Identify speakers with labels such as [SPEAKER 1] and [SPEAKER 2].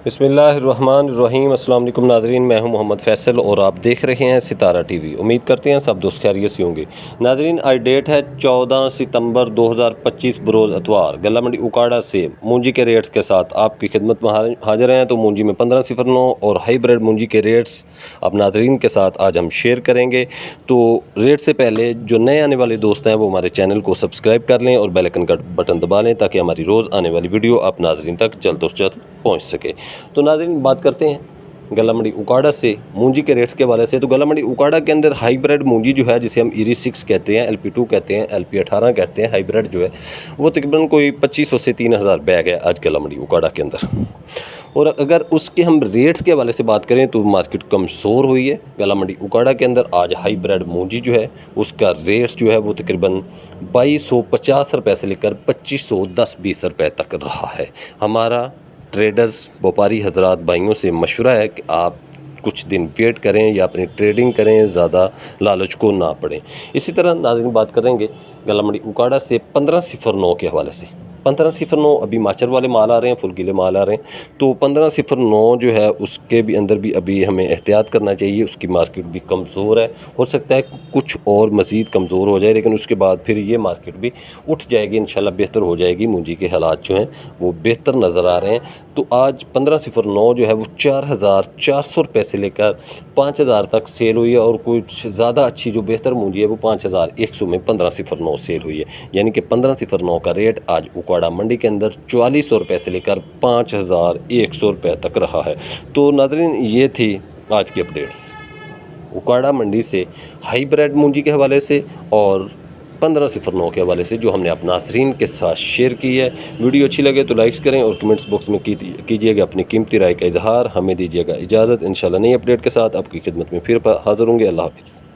[SPEAKER 1] बिस्मिल्लाहिर्रहमानिर्रहीम। अस्सलाम वालेकुम नाज़रीन, मैं हूं मोहम्मद फैसल और आप देख रहे हैं सितारा टीवी। उम्मीद करते हैं सब दोस्त खैरियत से होंगे। नाज़रीन, आज डेट है 14 सितंबर 2025 बरोज़ अतवार। गला मंडी उकाड़ा से मूंजी के रेट्स के साथ आपकी खिदमत में हाजिर हैं। तो मूंजी में 1509 और हाईब्रिड मूंजी के रेट्स अब नाज़रीन के साथ आज हम शेयर करेंगे। तो रेट से पहले जो नए आने वाले दोस्त हैं वो हमारे चैनल को सब्सक्राइब कर लें और बेल आइकन का बटन दबा लें ताकि हमारी रोज़ आने वाली वीडियो आप नाज़रीन तक जल्द से जल्द पहुँच सके। तो नाज़रीन, बात करते हैं गला मंडी उकाड़ा से मूंजी के रेट्स के हवाले से। तो गला मंडी उकाड़ा के अंदर हाईब्रिड मूंजी जो है, जिसे हम ईरी 6 कहते हैं, LP2 कहते हैं, LP 18 कहते हैं, हाईब्रिड जो है वो तकरीबन कोई 2500 से 3000 बैग है आज गला मंडी उकाड़ा के अंदर। और अगर उसके हम रेट्स के हवाले से बात करें तो मार्केट कमज़ोर हुई है। गला मंडी उकाड़ा के अंदर आज हाईब्रिड मूंजी जो है उसका रेट्स जो है वो तकरीबन 2250 रुपये से लेकर 2510-20 रुपये तक रहा है। हमारा ट्रेडर्स व्यापारी हजरात भाइयों से मशवरा है कि आप कुछ दिन वेट करें या अपनी ट्रेडिंग करें, ज़्यादा लालच को ना पड़ें। इसी तरह नाज़रीन बात करेंगे गला मंडी उकाड़ा से 1509 के हवाले से। 1509 अभी माचर वाले माल आ रहे हैं, फुल गीले माल आ रहे हैं। तो 1509 जो है उसके भी अंदर भी अभी हमें एहतियात करना चाहिए। उसकी मार्केट भी कमज़ोर है, हो सकता है कुछ और मज़ीद कमज़ोर हो जाए, लेकिन उसके बाद फिर ये मार्केट भी उठ जाएगी, इंशाल्लाह बेहतर हो जाएगी। मूंजी के हालात जो हैं वो बेहतर नज़र आ रहे हैं। तो आज 1509 जो है वो 4400 रुपये से लेकर 5000 तक सेल हुई है। और कुछ ज़्यादा अच्छी जो बेहतर मूंजी है वो 5100 में 1509 सेल हुई है। यानी कि 1509 का रेट आज उकाड़ा मंडी के अंदर 4400 रुपये से लेकर 5100 रुपये तक रहा है। तो नाज़रीन, ये थी आज की अपडेट्स उकाड़ा मंडी से हाईब्रिड मूंजी के हवाले से और 1509 के हवाले से जो हमने आप नाज़रीन के साथ शेयर की है। वीडियो अच्छी लगे तो लाइक्स करें और कमेंट्स बॉक्स में कीजिएगा अपनी कीमती राय का इजहार। हमें दीजिएगा इजाज़त। इंशाल्लाह नई अपडेट के साथ आपकी खिदमत में फिर हाज़िर होंगे। अल्लाह हाफ़िज़।